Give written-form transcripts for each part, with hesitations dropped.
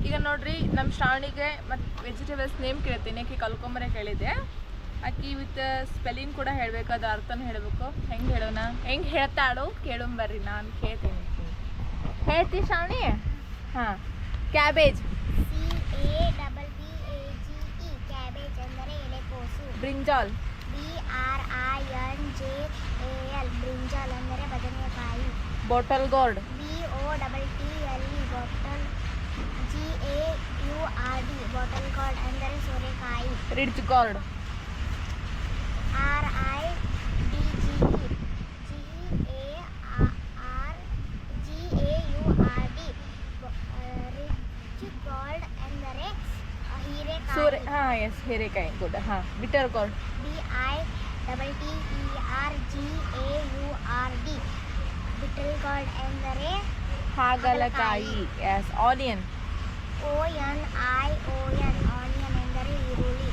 ಈಗ ನೋಡ್ರಿ ನಮ್ಮ ಶ್ರಾವಣಿಗೆ ಮತ್ತು ವೆಜಿಟೇಬಲ್ಸ್ ನೇಮ್ ಕೇಳ್ತೀನಿ, ಆಕೆ ಕಲ್ಕೊಂಬರೆ ಕೇಳಿದ್ದೆ. ಆಕಿ ವಿತ್ ಸ್ಪೆಲ್ಲಿಂಗ್ ಕೂಡ ಹೇಳಬೇಕು, ಅದು ಅರ್ಥನೂ ಹೇಳಬೇಕು. ಹೆಂಗೆ ಹೇಳೋಣ, ಹೆಂಗೆ ಹೇಳ್ತಾಳೋ ಕೇಳಂಬರ್ರಿ, ನಾನು ಕೇಳ್ತೀನಿ. ಹೇಳ್ತಿ ಶ್ರಾವಣಿ? ಹಾಂ. ಕ್ಯಾಬೇಜ್. CABBAGE ಕ್ಯಾಬೇಜ್ ಅಂದರೆ ಎಲೆಕೋಸು. ಬ್ರಿಂಜಾಲ್. BRINJAL ಬ್ರಿಂಜಾಲ್ ಅಂದರೆ ಬದನೆಕಾಯಿ. Bottle gourd. BOTTLE bottle. GAURD bottle gourd ಅಂದರೆ ಸೋರೆಕಾಯಿ. Ridge gourd. RIDGE GARD ridge gourd ಅಂದರೆ ಹೀರೆಕಾಯಿ. ಹಾಂ ಎಸ್, ಹೀರೆಕಾಯಿ. ಗುಡ್. ಹಾಂ. Bitter gourd. BITTERGAURD bitter gourd ಎಂದರೆ ಹಾಗಲಕಾಯಿ. ಎಸ್. ಆನಿಯನ್. ONION ಆನಿಯನ್ ಎಂದರೆ ಈರುಳ್ಳಿ.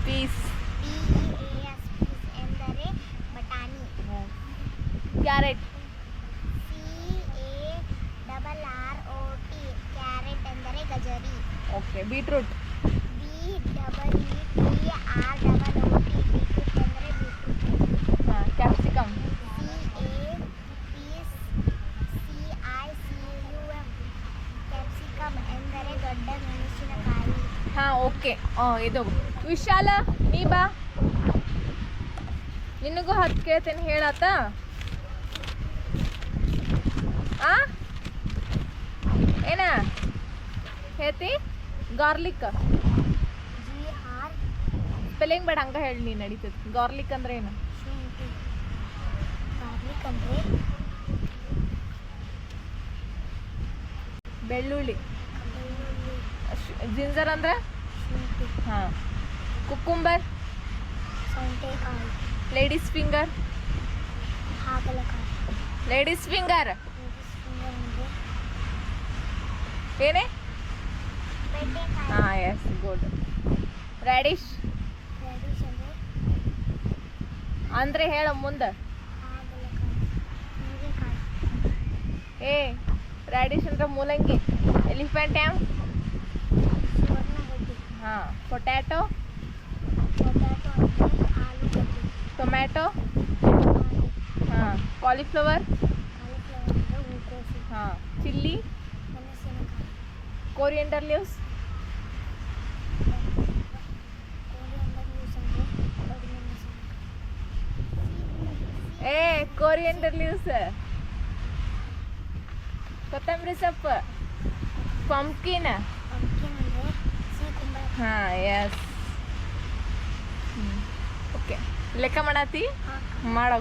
ಪೀಸ್. PEAS ಪೀಸ್ ಎಂದರೆ ಬಟಾಣಿ. ಕ್ಯಾರೆಟ್. CARROT ಕ್ಯಾರೆಟ್ ಎಂದರೆ ಗಜರಿ. ಓಕೆ. ಬೀಟ್ರೂಟ್. BEETROOT ಬೀಟ್ರೂಟ್ ಎಂದರೆ ಬೀಟ್ರೂಟ್. ಹಾಂ. ಕ್ಯಾಪ್ಸಿಕಮ್. CAPSICUM ಕ್ಯಾಪ್ಸಿಕಮ್ ಎಂದರೆ ದೊಡ್ಡ ಮೆಣಸಿನಕಾಯಿ. ಹಾಂ. ಓಕೆ. ಇದು ವಿಶಾಲ, ನೀ ಬಾ, ನಿನಗೂ 10 ಕೇಳ್ತೇನೆ, ಹೇಳತ್ತ? ಏನ ಹೇಳ್ತಿ? ಗಾರ್ಲಿಕ್. ಸ್ಪೆಲ್ಲಿಂಗ್ ಬೇಡ, ಹಂಗೆ ಹೇಳಿ, ನೀನು ನಡೀತದೆ. ಗಾರ್ಲಿಕ್ ಅಂದ್ರೆ ಏನು? ಗಾರ್ಲಿಕ್ ಅಂದರೆ ಬೆಳ್ಳುಳ್ಳಿ. ಜಿಂಜರ್ ಅಂದ್ರೆ? ಹಾಂ. ಕುಕ್ಕುಂಬರ್. ಸೌತೆಕಾಯಿ. Ladies finger. ಹಾಗಲಕಾಯಿ. ಲೇಡೀಸ್ ಫಿಂಗರ್ ಏನೇ? ಹಾಂ ಎಸ್, ಗುಡ್. ರ್ಯಾಡಿಶ್ ಅಂದರೆ ಹೇಳ ಮುಂದೆ. ಏ, ರ್ಯಾಡಿಶ್ ಅಂದ್ರೆ ಮೂಲಂಗಿ. Elephant am. ಹಾಂ. ಪೊಟ್ಯಾಟೊ. ಟೊಮ್ಯಾಟೊ. ಹಾಂ. ಕಾಲಿಫ್ಲವರ್. ಹಾಂ. ಚಿಲ್ಲಿ. Coriander leaves. ಏ, ಕೊರಿಯಂಡರ್ ಲೀವ್ಸ್. ಕೊತ್ತಂಬರಿ ಸೊಪ್ಪು. ಪಂಪ್ಕಿನ್. ಹಾಂ ಎಸ್. ಓಕೆ. ಲೆಕ್ಕ ಮಾಡತ್ತಿ? ಮಾಡೋ.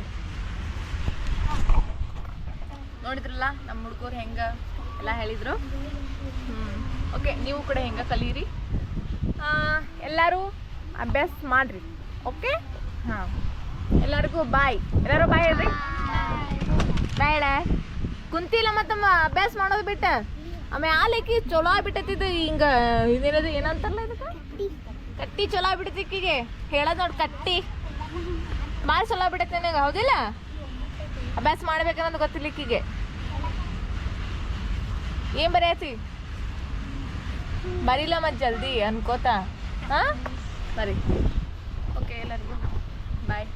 ನೋಡಿದ್ರಲ್ಲ ನಮ್ಮ ಹುಡುಗರು ಹೆಂಗೆ ಎಲ್ಲ ಹೇಳಿದರು. ಓಕೆ, ನೀವು ಕೂಡ ಹೆಂಗೆ ಕಲೀರಿ. ಎಲ್ಲರೂ ಅಭ್ಯಾಸ ಮಾಡಿರಿ. ಓಕೆ. ಹಾಂ. ಎಲ್ಲರಿಗೂ ಬಾಯ್. ಎಲ್ಲರೂ ಬಾಯ್ ಹೇಳ್ರಿ. ಬೇಡ ಕುಂತಿಲ್ಲ ಮತ್ತಮ್ಮ ಅಭ್ಯಾಸ ಮಾಡೋದು ಬಿಟ್ಟು ಆಮೇಲೆ ಆಲೇಕಿ ಚಲೋ ಆಗ್ಬಿಟ್ಟೈತಿದ್ದು. ಹಿಂಗೆ ಇದೇನದು ಏನಂತಾರಲ್ಲ ಇದಕ್ಕೆ? ಕಟ್ಟಿ ಚಲೋ ಆಗ್ಬಿಟ್ಟೈತಿಕ್ಕಿಗೆ ಹೇಳೋದು ನೋಡಿ. ಕಟ್ಟಿ ಭಾಳ ಚಲೋ ಆಗ್ಬಿಟ್ಟೈತಿ ನನಗೆ, ಹೌದಿಲ್ಲ? ಅಭ್ಯಾಸ ಮಾಡ್ಬೇಕನ್ನೋದು ಗೊತ್ತಿರ್ಲಿಕ್ಕಿಗೆ. ಏನು ಬರೆಯತಿ? ಬರೀಲ್ಲ ಮತ್ತು ಜಲ್ದಿ ಅನ್ಕೋತಾ. ಹಾಂ, ಬರೀ. ಓಕೆ, ಎಲ್ಲರಿಗೂ ಬಾಯ್.